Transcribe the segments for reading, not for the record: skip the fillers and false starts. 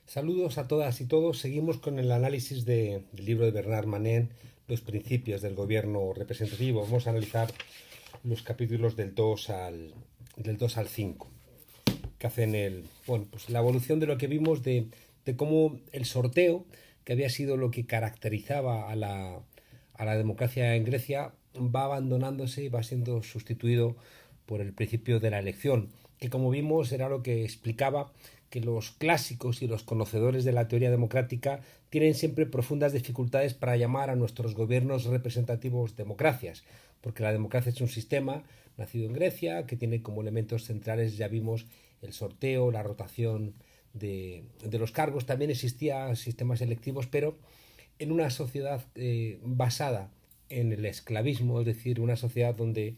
Saludos a todas y todos. Seguimos con el análisis del libro de Bernard Manet, Los principios del gobierno representativo. Vamos a analizar los capítulos del 2 al 5, que hacen pues la evolución de lo que vimos de cómo el sorteo, que había sido lo que caracterizaba a la democracia en Grecia, va abandonándose y va siendo sustituido por el principio de la elección, que como vimos era lo que explicaba que los clásicos y los conocedores de la teoría democrática tienen siempre profundas dificultades para llamar a nuestros gobiernos representativos democracias, porque la democracia es un sistema nacido en Grecia que tiene como elementos centrales, ya vimos, el sorteo, la rotación de los cargos. También existían sistemas electivos, pero en una sociedad basada en el esclavismo, es decir, una sociedad donde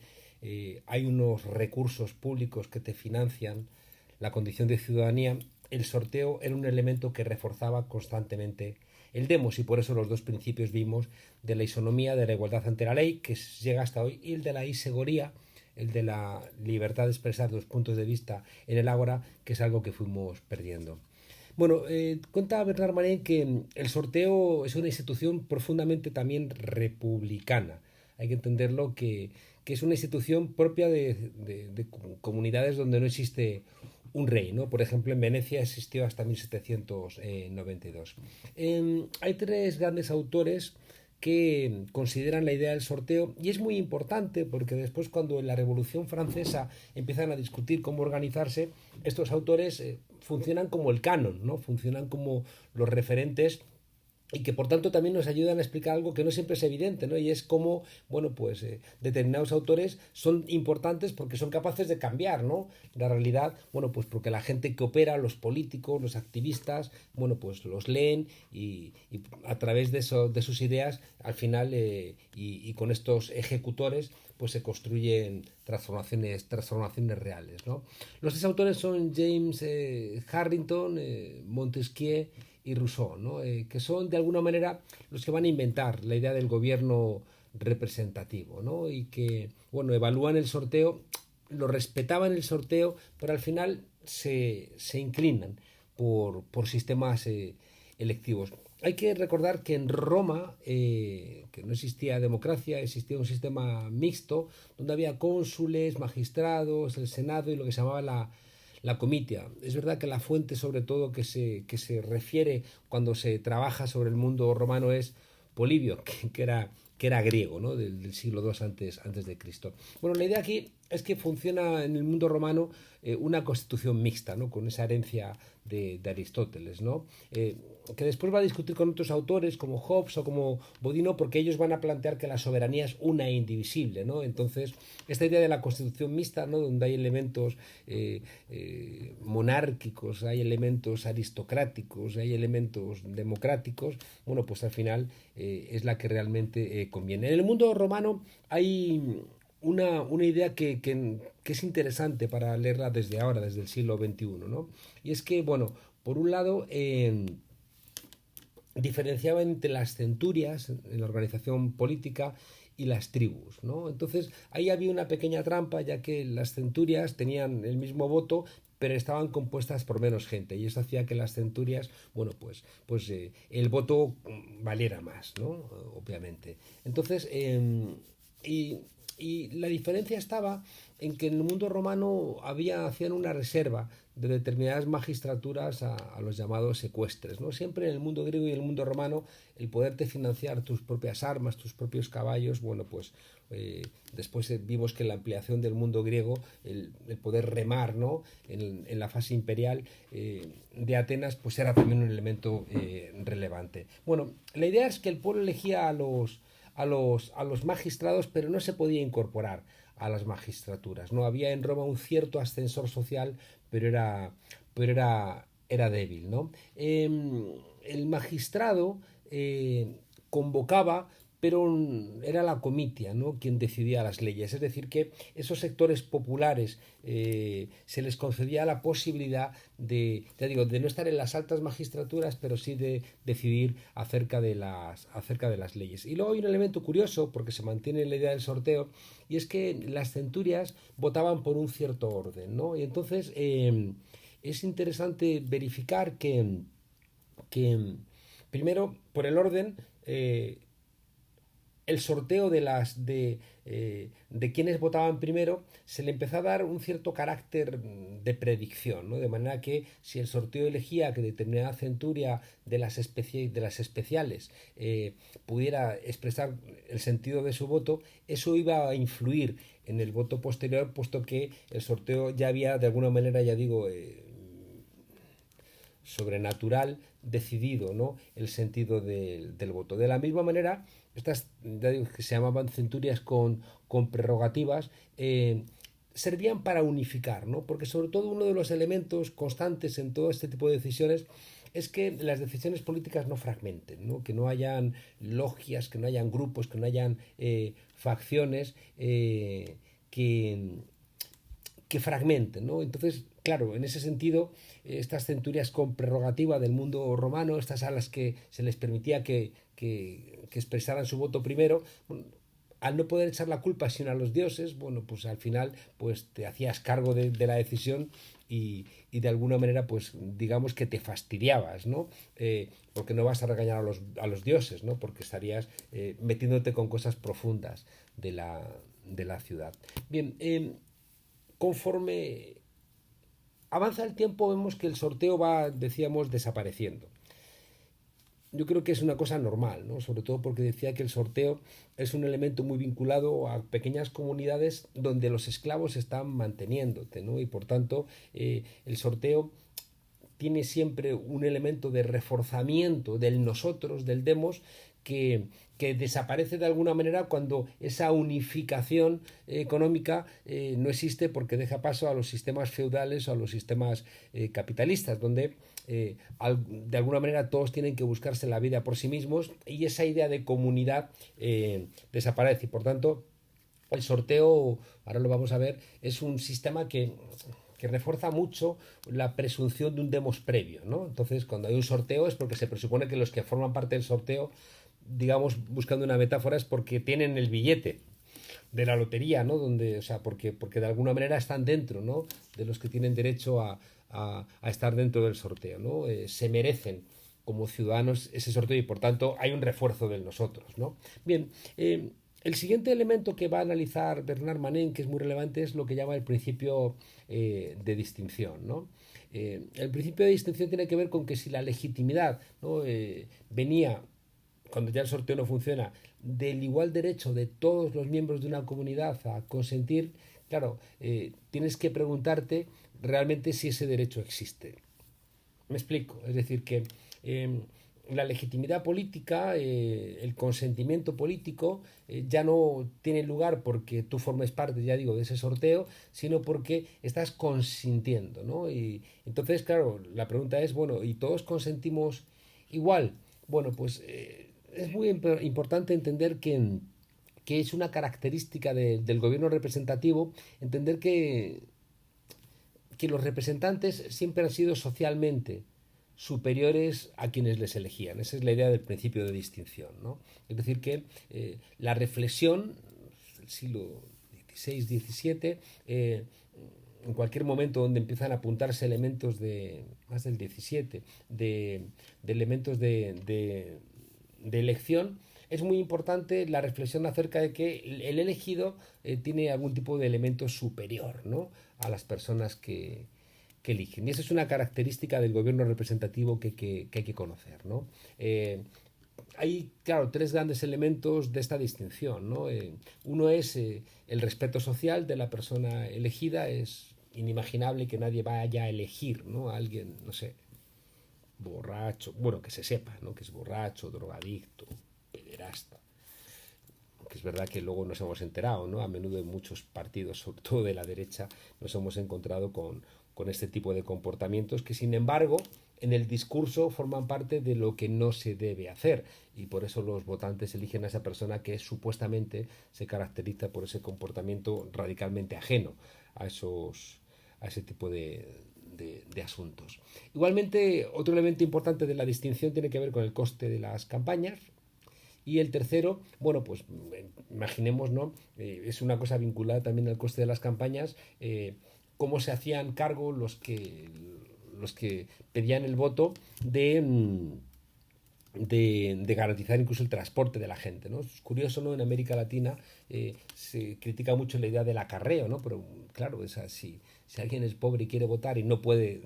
hay unos recursos públicos que te financian la condición de ciudadanía, el sorteo era un elemento que reforzaba constantemente el demos, y por eso los dos principios vimos de la isonomía, de la igualdad ante la ley, que llega hasta hoy, y el de la isegoría, el de la libertad de expresar los puntos de vista en el ágora, que es algo que fuimos perdiendo. Bueno, cuenta Bernard Manet que el sorteo es una institución profundamente también republicana. Hay que entenderlo que es una institución propia de comunidades donde no existe un rey, ¿no? Por ejemplo, en Venecia existió hasta 1792. Hay tres grandes autores que consideran la idea del sorteo, y es muy importante porque después, cuando en la Revolución Francesa empiezan a discutir cómo organizarse, estos autores funcionan como el canon, ¿no? Funcionan como los referentes, y que por tanto también nos ayudan a explicar algo que no siempre es evidente, ¿no? Y es cómo, bueno, pues determinados autores son importantes porque son capaces de cambiar, ¿no? La realidad, bueno, pues porque la gente que opera, los políticos, los activistas, bueno, pues los leen, y a través de eso, de sus ideas, al final, y con estos ejecutores, pues se construyen transformaciones reales, ¿no? Los tres autores son James Harrington, Montesquieu y Rousseau, ¿no? Que son de alguna manera los que van a inventar la idea del gobierno representativo, ¿no? Y que, bueno, evalúan el sorteo, lo respetaban el sorteo, pero al final se inclinan por sistemas electivos. Hay que recordar que en Roma, que no existía democracia, existía un sistema mixto donde había cónsules, magistrados, el Senado y lo que se llamaba la comitia. Es verdad que la fuente, sobre todo, que se refiere cuando se trabaja sobre el mundo romano es Polibio, que era griego, ¿no? Del siglo II antes de Cristo. Bueno, la idea aquí es que funciona en el mundo romano una constitución mixta, ¿no? Con esa herencia de Aristóteles, ¿no? Que después va a discutir con otros autores como Hobbes o como Bodino, porque ellos van a plantear que la soberanía es una e indivisible, ¿no? Entonces, esta idea de la constitución mixta, ¿no? Donde hay elementos monárquicos, hay elementos aristocráticos, hay elementos democráticos, bueno, pues al final es la que realmente conviene. En el mundo romano hay una idea que es interesante para leerla desde ahora, desde el siglo XXI, ¿no? Y es que, bueno, por un lado, diferenciaba entre las centurias en la organización política y las tribus, ¿no? Entonces ahí había una pequeña trampa, ya que las centurias tenían el mismo voto, pero estaban compuestas por menos gente, y eso hacía que las centurias, bueno, pues el voto valiera más, ¿no? Obviamente. Entonces, y, y la diferencia estaba en que en el mundo romano hacían una reserva de determinadas magistraturas a los llamados secuestres, ¿no? Siempre en el mundo griego y en el mundo romano, el poderte financiar tus propias armas, tus propios caballos, bueno, pues después vimos que en la ampliación del mundo griego, el poder remar, ¿no? En la fase imperial de Atenas, pues era también un elemento relevante. Bueno, la idea es que el pueblo elegía a los magistrados, pero no se podía incorporar a las magistraturas. No había en Roma un cierto ascensor social, pero era débil, ¿no? El magistrado convocaba, pero era la comitia, ¿no? Quien decidía las leyes. Es decir, que esos sectores populares se les concedía la posibilidad ya digo, de no estar en las altas magistraturas, pero sí de decidir acerca de las leyes. Y luego hay un elemento curioso, porque se mantiene la idea del sorteo, y es que las centurias votaban por un cierto orden, ¿no? Y entonces es interesante verificar que que primero, por el orden, el sorteo de quienes votaban primero se le empezó a dar un cierto carácter de predicción, ¿no? De manera que si el sorteo elegía que determinada centuria de las especiales pudiera expresar el sentido de su voto, eso iba a influir en el voto posterior, puesto que el sorteo ya había de alguna manera, ya digo, sobrenatural decidido, ¿no? El sentido del voto. De la misma manera, estas que se llamaban centurias con prerrogativas, servían para unificar, ¿no? Porque sobre todo uno de los elementos constantes en todo este tipo de decisiones es que las decisiones políticas no fragmenten, ¿no? Que no hayan logias, que no hayan grupos, que no hayan facciones que, que fragmenten, ¿no? Entonces, claro, en ese sentido, estas centurias con prerrogativa del mundo romano, estas a las que se les permitía que expresaran su voto primero, bueno, al no poder echar la culpa sino a los dioses, bueno, pues al final pues te hacías cargo de la decisión y de alguna manera pues digamos que te fastidiabas, ¿no? Porque no vas a regañar a los dioses, ¿no? Porque estarías metiéndote con cosas profundas de la ciudad. Bien, conforme avanza el tiempo vemos que el sorteo va, decíamos, desapareciendo. Yo creo que es una cosa normal, ¿no? Sobre todo porque decía que el sorteo es un elemento muy vinculado a pequeñas comunidades donde los esclavos están manteniéndote, ¿no? Y por tanto, el sorteo tiene siempre un elemento de reforzamiento del nosotros, del demos, que desaparece de alguna manera cuando esa unificación económica no existe, porque deja paso a los sistemas feudales o a los sistemas capitalistas, donde de alguna manera todos tienen que buscarse la vida por sí mismos y esa idea de comunidad desaparece. Y por tanto, el sorteo, ahora lo vamos a ver, es un sistema que refuerza mucho la presunción de un demos previo, ¿no? Entonces, cuando hay un sorteo es porque se presupone que los que forman parte del sorteo, digamos, buscando una metáfora, es porque tienen el billete de la lotería, ¿no? Donde, o sea, porque de alguna manera están dentro, ¿no? De los que tienen derecho a estar dentro del sorteo, ¿no? Se merecen como ciudadanos ese sorteo y por tanto hay un refuerzo de nosotros, ¿no? Bien, el siguiente elemento que va a analizar Bernard Manin, que es muy relevante, es lo que llama el principio de distinción, ¿no? El principio de distinción tiene que ver con que si la legitimidad, ¿no? Venía, cuando ya el sorteo no funciona, del igual derecho de todos los miembros de una comunidad a consentir, claro, tienes que preguntarte realmente si ese derecho existe. Me explico, es decir, que la legitimidad política, el consentimiento político, ya no tiene lugar porque tú formes parte, ya digo, de ese sorteo, sino porque estás consintiendo, ¿no? Y entonces, claro, la pregunta es, bueno, ¿y todos consentimos igual? Bueno, pues es muy importante entender que es una característica del gobierno representativo, entender que los representantes siempre han sido socialmente superiores a quienes les elegían. Esa es la idea del principio de distinción, ¿no? Es decir, que la reflexión del siglo XVI-XVII, en cualquier momento donde empiezan a apuntarse elementos más del XVII, de elementos de elección, es muy importante la reflexión acerca de que el elegido tiene algún tipo de elemento superior, ¿no? A las personas que eligen. Y esa es una característica del gobierno representativo que hay que conocer, ¿no? Hay, claro, tres grandes elementos de esta distinción, ¿no? Uno es el respeto social de la persona elegida. Es inimaginable que nadie vaya a elegir, ¿no? A alguien, no sé, borracho, bueno, que se sepa, ¿no? Que es borracho, drogadicto, pederasta. Que es verdad que luego nos hemos enterado, ¿no? A menudo en muchos partidos, sobre todo de la derecha, nos hemos encontrado con este tipo de comportamientos que, sin embargo, en el discurso forman parte de lo que no se debe hacer y por eso los votantes eligen a esa persona que supuestamente se caracteriza por ese comportamiento radicalmente ajeno a ese tipo de asuntos. Igualmente, otro elemento importante de la distinción tiene que ver con el coste de las campañas. Y el tercero, bueno, pues imaginemos, ¿no? Es una cosa vinculada también al coste de las campañas, cómo se hacían cargo los que pedían el voto de garantizar incluso el transporte de la gente, ¿no? Es curioso, ¿no? En América Latina se critica mucho la idea del acarreo, ¿no? Pero claro, si alguien es pobre y quiere votar y no puede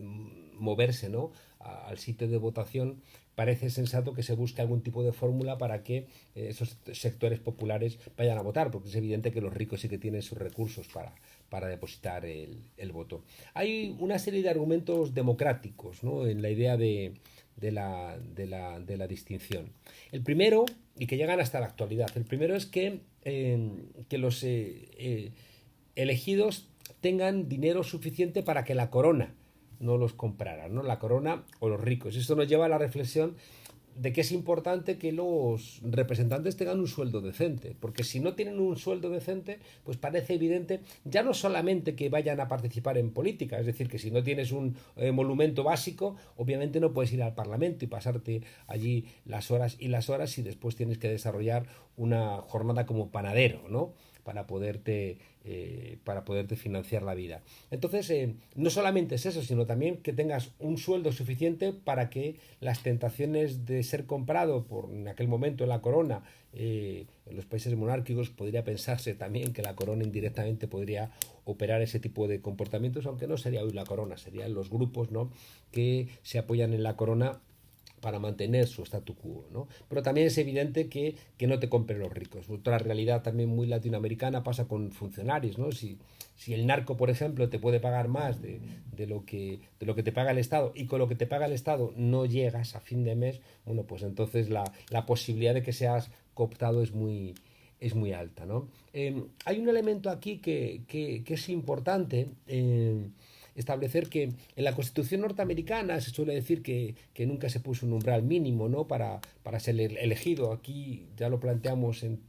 moverse, ¿no? Al sitio de votación, parece sensato que se busque algún tipo de fórmula para que esos sectores populares vayan a votar, porque es evidente que los ricos sí que tienen sus recursos para depositar el voto. Hay una serie de argumentos democráticos, ¿no? En la idea de la distinción. El primero, y que llegan hasta la actualidad, el primero es que los elegidos tengan dinero suficiente para que la corona no los comprara, ¿no? La corona o los ricos. Esto nos lleva a la reflexión de que es importante que los representantes tengan un sueldo decente, porque si no tienen un sueldo decente, pues parece evidente ya no solamente que vayan a participar en política, es decir, que si no tienes un monumento básico, obviamente no puedes ir al Parlamento y pasarte allí las horas y las horas y después tienes que desarrollar una jornada como panadero, ¿no? Para poderte financiar la vida. Entonces, no solamente es eso, sino también que tengas un sueldo suficiente para que las tentaciones de ser comprado por en aquel momento la corona, en los países monárquicos podría pensarse también que la corona indirectamente podría operar ese tipo de comportamientos, aunque no sería hoy la corona, serían los grupos, ¿no?, que se apoyan en la corona para mantener su statu quo, ¿no? Pero también es evidente que no te compren los ricos. Otra realidad también muy latinoamericana pasa con funcionarios, ¿no? Si el narco, por ejemplo, te puede pagar más de lo que te paga el Estado y con lo que te paga el Estado no llegas a fin de mes, bueno, pues entonces la posibilidad de que seas cooptado es muy alta, ¿no? Hay un elemento aquí que es importante establecer que en la Constitución norteamericana se suele decir que nunca se puso un umbral mínimo, ¿no?, para ser elegido. Aquí ya lo planteamos en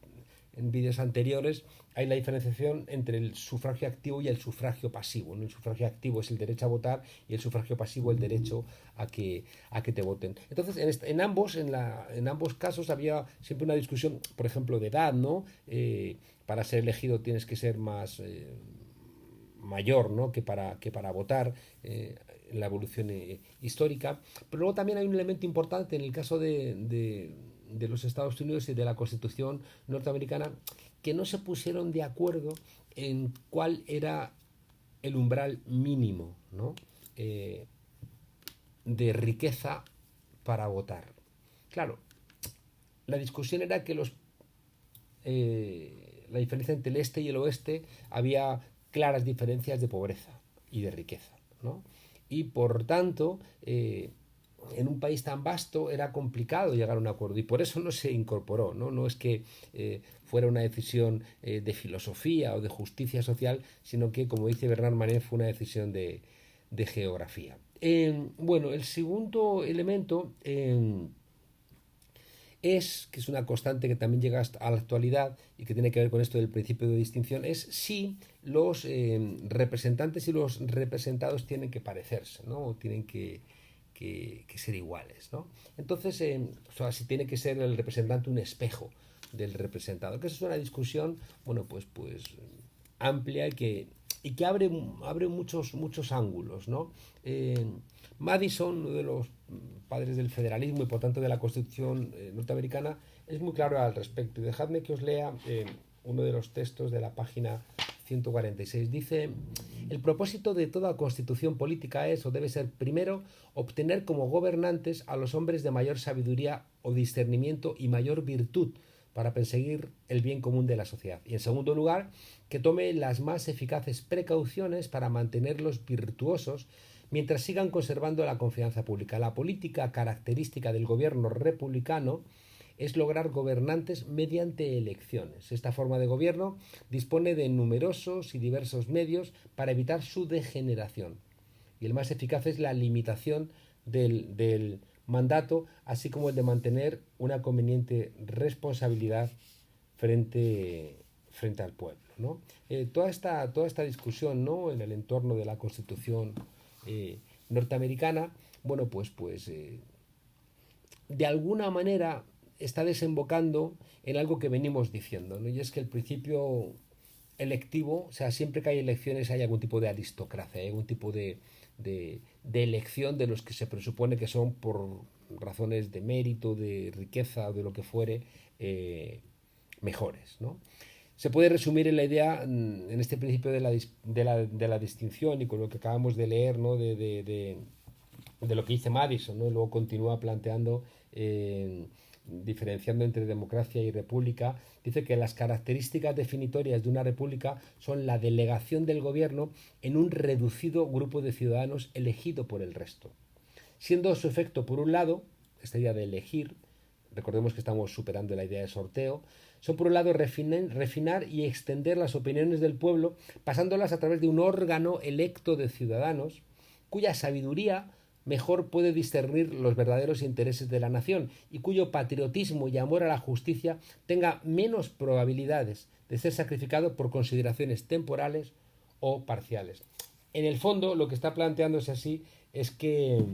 vídeos anteriores, hay la diferenciación entre el sufragio activo y el sufragio pasivo, ¿no? El sufragio activo es el derecho a votar y el sufragio pasivo el derecho a que te voten. Entonces, en ambos casos había siempre una discusión, por ejemplo, de edad, ¿no? Para ser elegido tienes que ser más mayor, ¿no?, que para votar en la evolución histórica. Pero luego también hay un elemento importante en el caso de los Estados Unidos y de la Constitución norteamericana, que no se pusieron de acuerdo en cuál era el umbral mínimo, ¿no?, de riqueza para votar. Claro, la discusión era que la diferencia entre el este y el oeste, había claras diferencias de pobreza y de riqueza, ¿no? Y por tanto, en un país tan vasto era complicado llegar a un acuerdo y por eso no se incorporó, no, no es que fuera una decisión de filosofía o de justicia social, sino que, como dice Bernard Manet, fue una decisión de geografía. Bueno, el segundo elemento que es una constante que también llega hasta a la actualidad y que tiene que ver con esto del principio de distinción, es si los representantes y los representados tienen que parecerse, ¿no? O tienen que ser iguales, ¿no? Entonces, o sea, si tiene que ser el representante un espejo del representado, que eso es una discusión, bueno, pues amplia y que abre muchos ángulos, ¿no? Madison, uno de los padres del federalismo y por tanto de la Constitución norteamericana, es muy claro al respecto. Y dejadme que os lea uno de los textos de la página 146. Dice: el propósito de toda constitución política es o debe ser, primero, obtener como gobernantes a los hombres de mayor sabiduría o discernimiento y mayor virtud para perseguir el bien común de la sociedad. Y en segundo lugar, que tome las más eficaces precauciones para mantenerlos virtuosos mientras sigan conservando la confianza pública. La política característica del gobierno republicano es lograr gobernantes mediante elecciones. Esta forma de gobierno dispone de numerosos y diversos medios para evitar su degeneración. Y el más eficaz es la limitación del mandato, así como el de mantener una conveniente responsabilidad frente al pueblo, ¿no? Toda esta discusión, ¿no?, en el entorno de la Constitución norteamericana, bueno, pues de alguna manera está desembocando en algo que venimos diciendo, ¿no? Y es que el principio electivo, o sea, siempre que hay elecciones hay algún tipo de aristocracia, hay algún tipo de de elección de los que se presupone que son por razones de mérito, de riqueza o de lo que fuere, mejores, ¿no? Se puede resumir en la idea, en este principio de la distinción y con lo que acabamos de leer, ¿no? De lo que dice Madison, ¿no? Luego continúa planteando, diferenciando entre democracia y república, dice que las características definitorias de una república son la delegación del gobierno en un reducido grupo de ciudadanos elegido por el resto, siendo su efecto, por un lado, esta idea de elegir, recordemos que estamos superando la idea de sorteo, son por un lado refinar y extender las opiniones del pueblo, pasándolas a través de un órgano electo de ciudadanos, cuya sabiduría mejor puede discernir los verdaderos intereses de la nación y cuyo patriotismo y amor a la justicia tenga menos probabilidades de ser sacrificado por consideraciones temporales o parciales. En el fondo, lo que está planteándose así es que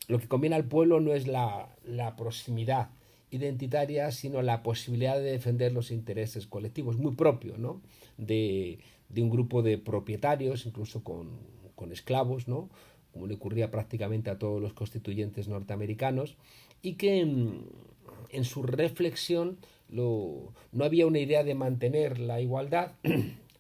lo que conviene al pueblo no es la proximidad identitaria, sino la posibilidad de defender los intereses colectivos, muy propio, ¿no? de un grupo de propietarios, incluso con esclavos, ¿no? Como le ocurría prácticamente a todos los constituyentes norteamericanos, y que en su reflexión no había una idea de mantener la igualdad,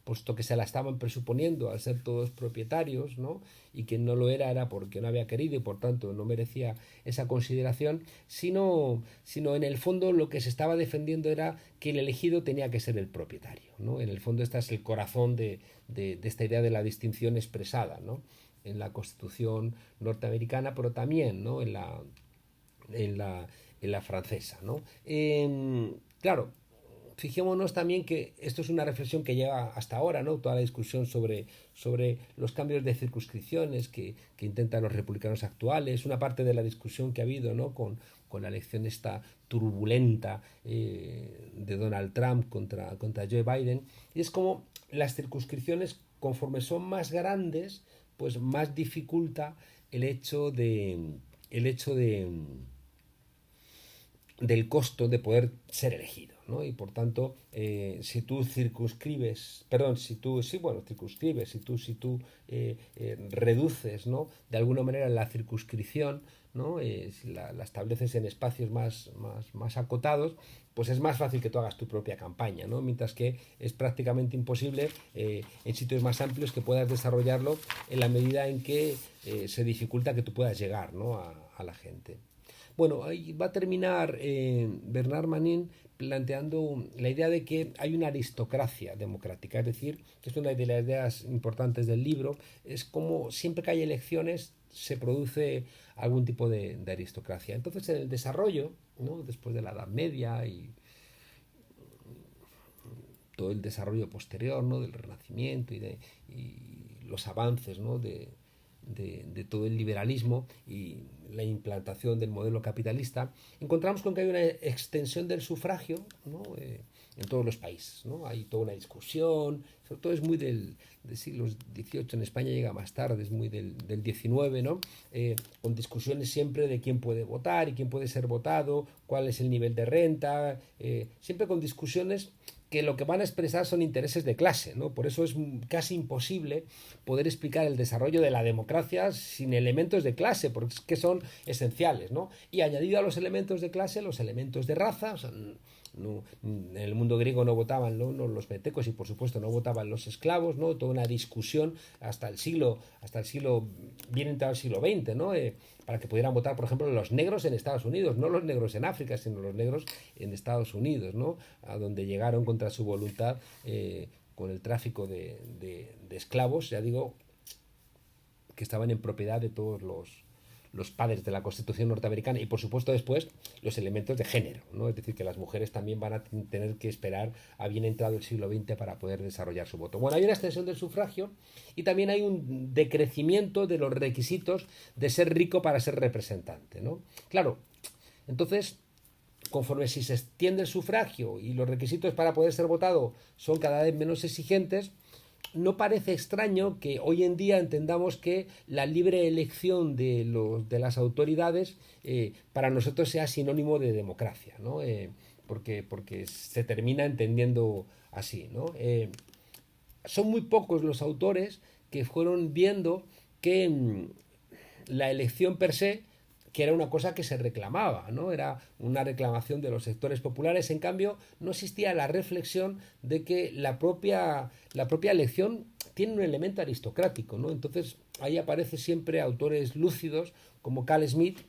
puesto que se la estaban presuponiendo al ser todos propietarios, ¿no? Y quien no lo era porque no había querido y por tanto no merecía esa consideración, sino en el fondo lo que se estaba defendiendo era que el elegido tenía que ser el propietario, ¿no? En el fondo este es el corazón de esta idea de la distinción expresada, ¿no? En la Constitución norteamericana, pero también, ¿no? En la francesa, ¿no? Claro, fijémonos también que esto es una reflexión que lleva hasta ahora, ¿no? Toda la discusión sobre los cambios de circunscripciones que intentan los republicanos actuales, una parte de la discusión que ha habido, ¿no? Con la elección esta turbulenta, de Donald Trump contra Joe Biden, y es como las circunscripciones, conforme son más grandes, pues más dificulta del costo de poder ser elegido, ¿no? Y por tanto, si tú circunscribes, perdón, si tú reduces, ¿no? De alguna manera la circunscripción, ¿no? Si la estableces en espacios más acotados, pues es más fácil que tú hagas tu propia campaña, ¿no? Mientras que es prácticamente imposible, en sitios más amplios, que puedas desarrollarlo en la medida en que se dificulta que tú puedas llegar, ¿no? a la gente. Bueno, ahí va a terminar, Bernard Manin planteando la idea de que hay una aristocracia democrática, es decir, que es una de las ideas importantes del libro, es como siempre que hay elecciones se produce algún tipo de aristocracia. Entonces, en el desarrollo, ¿no? Después de la Edad Media y todo el desarrollo posterior, ¿no? Del Renacimiento y los avances, ¿no? de todo el liberalismo y la implantación del modelo capitalista, encontramos con que hay una extensión del sufragio, ¿no? En todos los países, ¿no? Hay toda una discusión, sobre todo es muy del siglo XVIII, en España llega más tarde, es muy del XIX, ¿no? Con discusiones siempre de quién puede votar y quién puede ser votado, cuál es el nivel de renta, siempre con discusiones que lo que van a expresar son intereses de clase, ¿no? Por eso es casi imposible poder explicar el desarrollo de la democracia sin elementos de clase, porque es que son esenciales, ¿no? Y añadido a los elementos de clase, los elementos de raza, o sea, no, en el mundo griego no votaban, ¿no? Los metecos y por supuesto no votaban los esclavos, ¿no? Toda una discusión hasta el siglo bien entrado el siglo XX, ¿no? Para que pudieran votar, por ejemplo, los negros en Estados Unidos, no los negros en África, sino los negros en Estados Unidos, ¿no? A donde llegaron contra su voluntad, con el tráfico de esclavos, ya digo, que estaban en propiedad de todos los padres de la Constitución norteamericana, y por supuesto después los elementos de género, ¿no? Es decir, que las mujeres también van a tener que esperar a bien entrado el siglo XX para poder desarrollar su voto. Bueno, hay una extensión del sufragio y también hay un decrecimiento de los requisitos de ser rico para ser representante, ¿no? Claro, entonces, conforme si se extiende el sufragio y los requisitos para poder ser votado son cada vez menos exigentes, no parece extraño que hoy en día entendamos que la libre elección de las autoridades, para nosotros sea sinónimo de democracia, ¿no? Porque se termina entendiendo así, ¿no? Son muy pocos los autores que fueron viendo que la elección per se, que era una cosa que se reclamaba, ¿no? Era una reclamación de los sectores populares. En cambio, no existía la reflexión de que la propia elección tiene un elemento aristocrático, ¿no? Entonces, ahí aparecen siempre autores lúcidos como Carl Smith,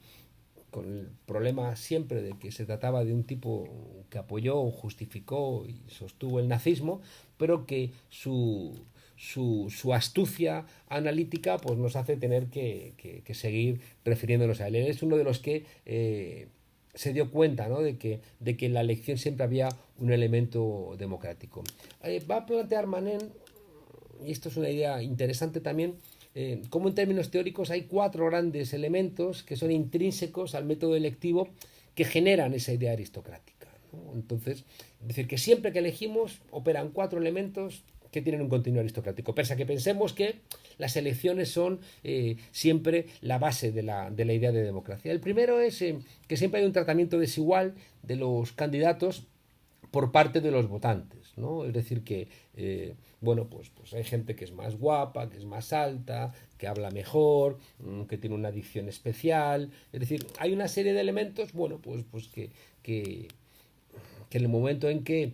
con el problema siempre de que se trataba de un tipo que apoyó, justificó y sostuvo el nazismo, pero que su astucia analítica pues nos hace tener que seguir refiriéndonos a él. Él es uno de los que se dio cuenta, ¿no? de que en la elección siempre había un elemento democrático. Va a plantear Manet, y esto es una idea interesante también, cómo en términos teóricos hay cuatro grandes elementos que son intrínsecos al método electivo que generan esa idea aristocrática, ¿no? Entonces, es decir, que siempre que elegimos operan cuatro elementos que tienen un contenido aristocrático. Pese a que pensemos que las elecciones son siempre la base de la idea de democracia. El primero es que siempre hay un tratamiento desigual de los candidatos por parte de los votantes, ¿no? Es decir, que bueno, pues hay gente que es más guapa, que es más alta, que habla mejor, que tiene una dicción especial. Es decir, hay una serie de elementos, bueno, pues que en el momento en que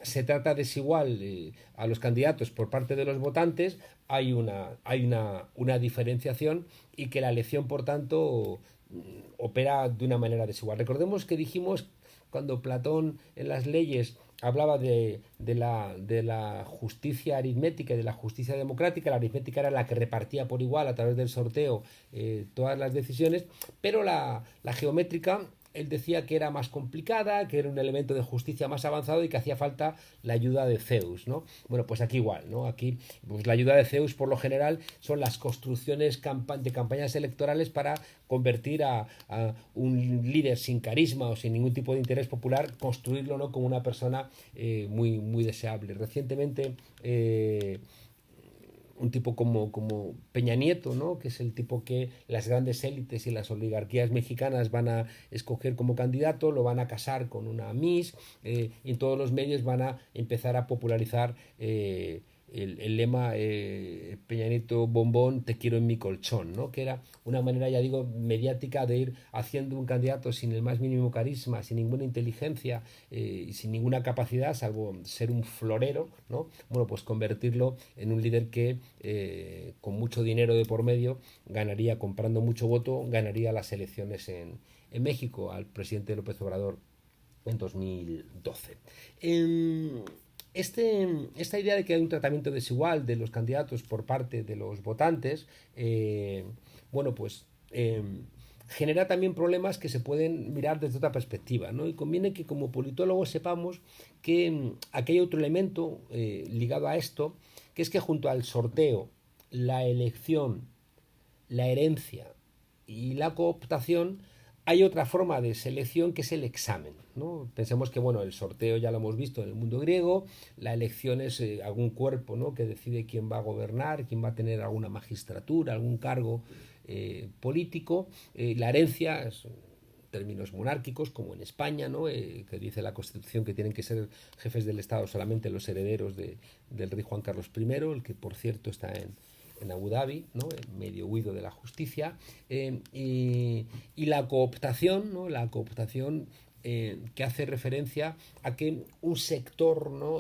se trata desigual a los candidatos por parte de los votantes, hay una diferenciación y que la elección, por tanto, opera de una manera desigual. Recordemos que dijimos cuando Platón en las leyes hablaba de la justicia aritmética y de la justicia democrática. La aritmética era la que repartía por igual a través del sorteo todas las decisiones, pero la geométrica él decía que era más complicada, que era un elemento de justicia más avanzado y que hacía falta la ayuda de Zeus, ¿no? Bueno, pues aquí igual, ¿no? Aquí pues la ayuda de Zeus por lo general son las construcciones de campañas electorales para convertir a un líder sin carisma o sin ningún tipo de interés popular, construirlo, ¿no? Como una persona muy deseable. Recientemente un tipo como Peña Nieto, ¿no? Que es el tipo que las grandes élites y las oligarquías mexicanas van a escoger como candidato, lo van a casar con una Miss, y en todos los medios van a empezar a popularizar el lema Peña Nieto bombón, te quiero en mi colchón, ¿no? Que era una manera, ya digo, mediática de ir haciendo un candidato sin el más mínimo carisma, sin ninguna inteligencia y sin ninguna capacidad, salvo ser un florero, ¿no? Bueno, pues convertirlo en un líder que con mucho dinero de por medio ganaría, comprando mucho voto, ganaría las elecciones en México al presidente López Obrador en 2012. Esta idea de que hay un tratamiento desigual de los candidatos por parte de los votantes, bueno, pues genera también problemas que se pueden mirar desde otra perspectiva, ¿no? Y conviene que como politólogos sepamos que aquí hay otro elemento ligado a esto, que es que junto al sorteo, la elección, la herencia y la cooptación, hay otra forma de selección que es el examen, ¿no? Pensemos que bueno, el sorteo ya lo hemos visto en el mundo griego, la elección es algún cuerpo, ¿no? Que decide quién va a gobernar, quién va a tener alguna magistratura, algún cargo político. La herencia es términos monárquicos, como en España, ¿no? Que dice la Constitución que tienen que ser jefes del Estado solamente los herederos del rey Juan Carlos I, el que por cierto está en Abu Dhabi, ¿no? Medio huido de la justicia, y la cooptación, ¿no? La cooptación que hace referencia a que un sector, ¿no?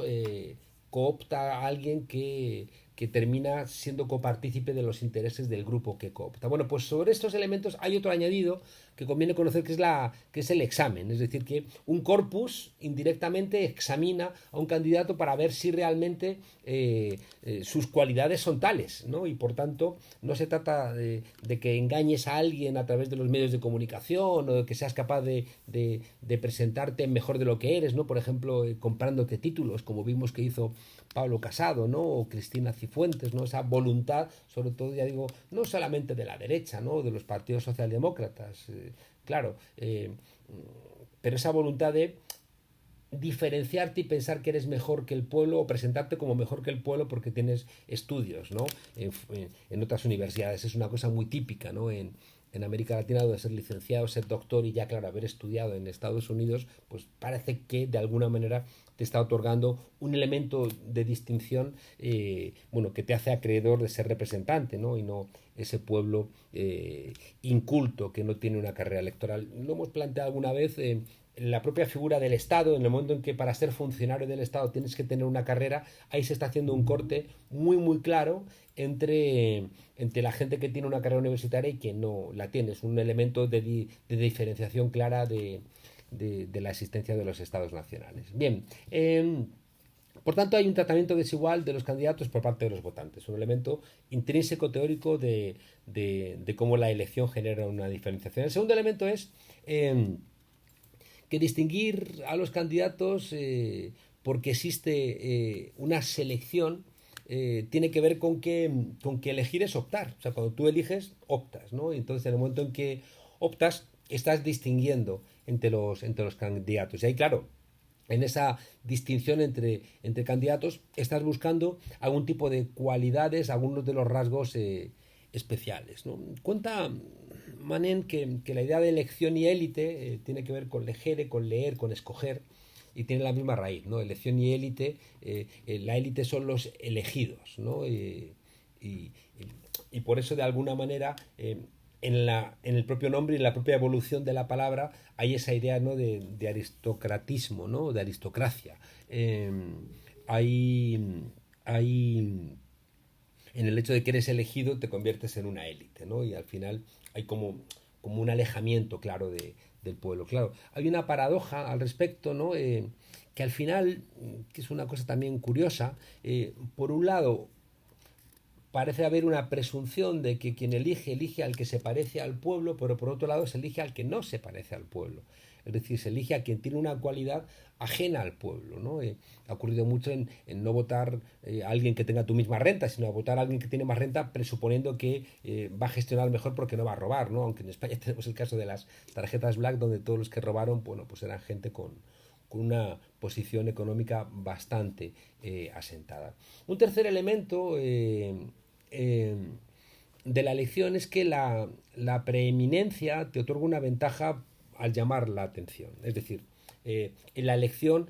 Coopta a alguien que termina siendo copartícipe de los intereses del grupo que coopta. Bueno, pues sobre estos elementos hay otro añadido que conviene conocer, que es el examen. Es decir, que un corpus indirectamente examina a un candidato para ver si realmente sus cualidades son tales, ¿no? Y por tanto no se trata de que engañes a alguien a través de los medios de comunicación o de que seas capaz de presentarte mejor de lo que eres, ¿no? Por ejemplo, comprándote títulos, como vimos que hizo Pablo Casado, ¿no? O Cristina Cifuentes, ¿no? Esa voluntad, sobre todo, ya digo, no solamente de la derecha, ¿no? De los partidos socialdemócratas, claro, pero esa voluntad de diferenciarte y pensar que eres mejor que el pueblo o presentarte como mejor que el pueblo porque tienes estudios, ¿no? En otras universidades es una cosa muy típica, ¿no? En América Latina, de ser licenciado, ser doctor y ya, claro, haber estudiado en Estados Unidos, pues parece que de alguna manera te está otorgando un elemento de distinción, bueno, que te hace acreedor de ser representante, ¿no? Y no ese pueblo inculto que no tiene una carrera electoral. Lo hemos planteado alguna vez. La propia figura del Estado, en el momento en que para ser funcionario del Estado tienes que tener una carrera, ahí se está haciendo un corte muy muy claro entre la gente que tiene una carrera universitaria y que no la tiene. Es un elemento de diferenciación clara de la existencia de los estados nacionales. Bien, por tanto hay un tratamiento desigual de los candidatos por parte de los votantes, un elemento intrínseco teórico de cómo la elección genera una diferenciación. El segundo elemento es que distinguir a los candidatos porque existe una selección tiene que ver con que elegir es optar. O sea, cuando tú eliges, optas, ¿no? Y entonces, en el momento en que optas, estás distinguiendo entre los candidatos. Y ahí, claro, en esa distinción entre candidatos, estás buscando algún tipo de cualidades, algunos de los rasgos especiales, ¿no? Cuenta Manen que la idea de elección y élite tiene que ver con legere, con leer, con escoger, y tiene la misma raíz, ¿no? Elección y élite, la élite son los elegidos, ¿no? Y, y por eso, de alguna manera, en el propio nombre y en la propia evolución de la palabra hay esa idea, ¿no? de aristocratismo, ¿no? De aristocracia. Hay, hay en el hecho de que eres elegido te conviertes en una élite, ¿no? Y al final hay como un alejamiento claro del pueblo. Claro, hay una paradoja al respecto, ¿no? Que al final, que es una cosa también curiosa, por un lado parece haber una presunción de que quien elige al que se parece al pueblo, pero por otro lado se elige al que no se parece al pueblo. Es decir, se elige a quien tiene una cualidad ajena al pueblo, ¿no? Ha ocurrido mucho en no votar a alguien que tenga tu misma renta, sino a votar a alguien que tiene más renta presuponiendo que va a gestionar mejor porque no va a robar, ¿no? Aunque en España tenemos el caso de las tarjetas black, donde todos los que robaron, bueno, pues eran gente con una posición económica bastante asentada. Un tercer elemento eh, de la elección es que la preeminencia te otorga una ventaja al llamar la atención. Es decir, en la elección,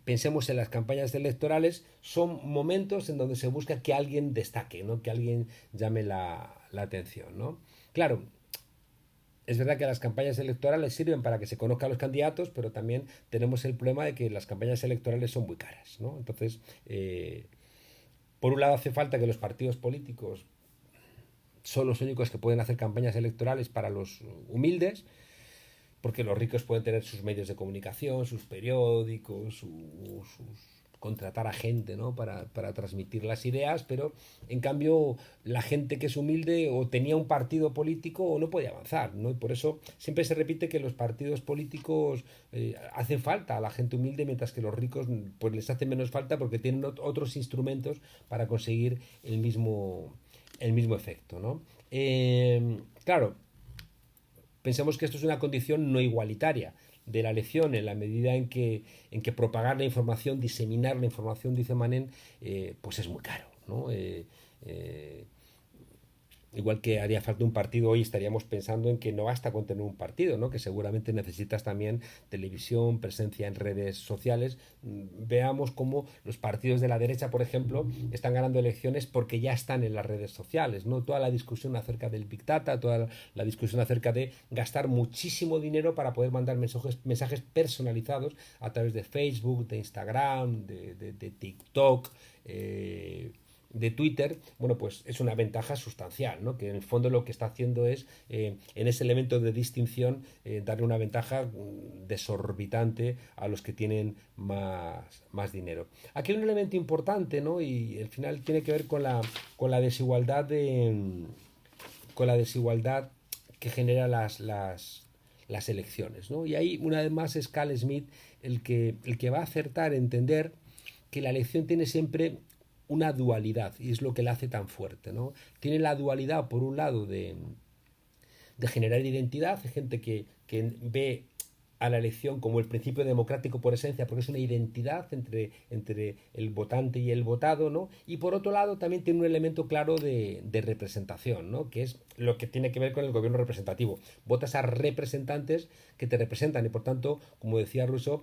pensemos en las campañas electorales, son momentos en donde se busca que alguien destaque, ¿no? Que alguien llame la atención, ¿no? Claro, es verdad que las campañas electorales sirven para que se conozcan los candidatos, pero también tenemos el problema de que las campañas electorales son muy caras, ¿no? Entonces, por un lado hace falta que los partidos políticos son los únicos que pueden hacer campañas electorales para los humildes, porque los ricos pueden tener sus medios de comunicación, sus periódicos, contratar a gente, ¿no? Para transmitir las ideas, pero en cambio la gente que es humilde o tenía un partido político o no puede avanzar, ¿no? Y por eso siempre se repite que los partidos políticos hacen falta a la gente humilde, mientras que los ricos pues les hacen menos falta porque tienen otros instrumentos para conseguir el mismo efecto, ¿no? Claro, pensemos que esto es una condición no igualitaria de la elección en la medida en que propagar la información, diseminar la información, dice Manen, pues es muy caro, ¿no? Igual que haría falta un partido, hoy estaríamos pensando en que no basta con tener un partido, ¿no? Que seguramente necesitas también televisión, presencia en redes sociales. Veamos cómo los partidos de la derecha, por ejemplo, están ganando elecciones porque ya están en las redes sociales, ¿no? Toda la discusión acerca del Big Data, toda la discusión acerca de gastar muchísimo dinero para poder mandar mensajes personalizados a través de Facebook, de Instagram, de TikTok, de Twitter, bueno, pues es una ventaja sustancial, ¿no? Que en el fondo lo que está haciendo es, en ese elemento de distinción, darle una ventaja desorbitante a los que tienen más dinero. Aquí hay un elemento importante, ¿no? Y al final tiene que ver con la desigualdad con la desigualdad que genera las elecciones, ¿no? Y ahí, una vez más, es Carl Smith el que va a acertar a entender que la elección tiene siempre una dualidad y es lo que la hace tan fuerte, ¿no? Tiene la dualidad, por un lado, de generar identidad, hay gente que ve a la elección como el principio democrático por esencia, porque es una identidad entre el votante y el votado, ¿no? Y por otro lado también tiene un elemento claro de representación, ¿no? Que es lo que tiene que ver con el gobierno representativo. Votas a representantes que te representan y por tanto, como decía Rousseau,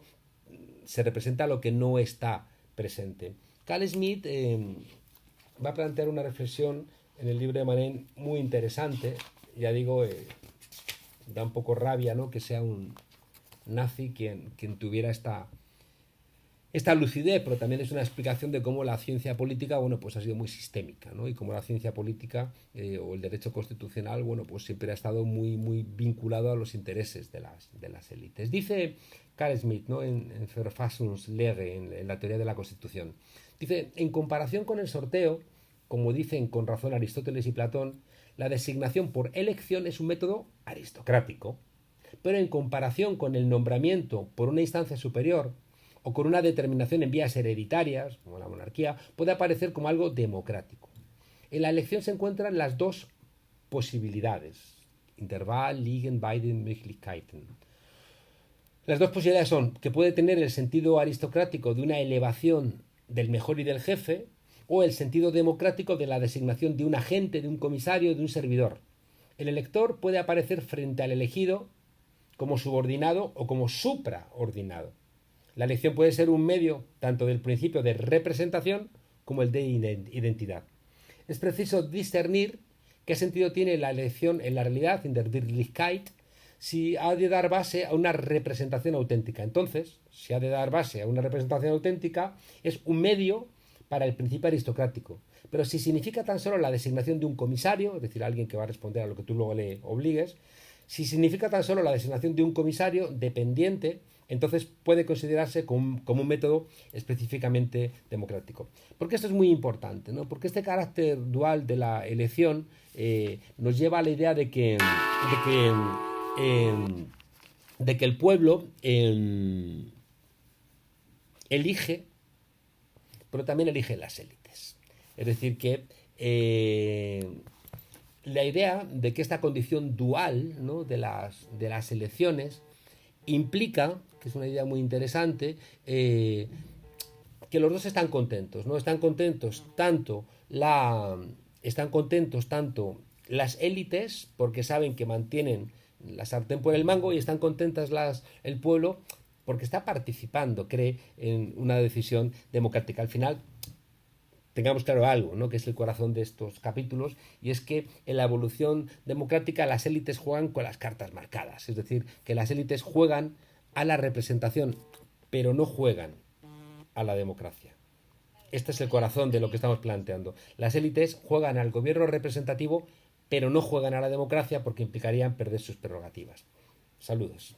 se representa lo que no está presente. Carl Schmitt va a plantear una reflexión en el libro de Manet muy interesante. Ya digo, da un poco rabia, ¿no?, que sea un nazi quien tuviera esta lucidez, pero también es una explicación de cómo la ciencia política, bueno, pues ha sido muy sistémica, ¿no? Y cómo la ciencia política o el derecho constitucional, bueno, pues siempre ha estado muy, muy vinculado a los intereses de las élites. Dice Carl Schmitt, ¿no?, en Verfassungslehre, en la teoría de la Constitución, dice, en comparación con el sorteo, como dicen con razón Aristóteles y Platón, la designación por elección es un método aristocrático, pero en comparación con el nombramiento por una instancia superior o con una determinación en vías hereditarias, como la monarquía, puede aparecer como algo democrático. En la elección se encuentran las dos posibilidades. Interval, liegen, beiden Möglichkeiten. Las dos posibilidades son que puede tener el sentido aristocrático de una elevación del mejor y del jefe, o el sentido democrático de la designación de un agente, de un comisario, de un servidor. El elector puede aparecer frente al elegido como subordinado o como supraordinado. La elección puede ser un medio tanto del principio de representación como el de identidad. Es preciso discernir qué sentido tiene la elección en la realidad, in der Wirklichkeit, si ha de dar base a una representación auténtica. Entonces, si ha de dar base a una representación auténtica, es un medio para el principio aristocrático. Pero si significa tan solo la designación de un comisario, es decir, alguien que va a responder a lo que tú luego le obligues, si significa tan solo la designación de un comisario dependiente, entonces puede considerarse como un método específicamente democrático. Porque esto es muy importante, ¿no? Porque este carácter dual de la elección nos lleva a la idea de que el pueblo elige, pero también elige las élites. Es decir, que la idea de que esta condición dual, ¿no?, de las elecciones implica, que es una idea muy interesante, que los dos están contentos, ¿no? Están contentos tanto las élites, porque saben que mantienen la sartén por el mango, y están contentas el pueblo porque está participando, cree en una decisión democrática. Al final, tengamos claro algo, ¿no?, que es el corazón de estos capítulos, y es que en la evolución democrática las élites juegan con las cartas marcadas, es decir, que las élites juegan a la representación, pero no juegan a la democracia. Este es el corazón de lo que estamos planteando. Las élites juegan al gobierno representativo, pero no juegan a la democracia porque implicarían perder sus prerrogativas. Saludos.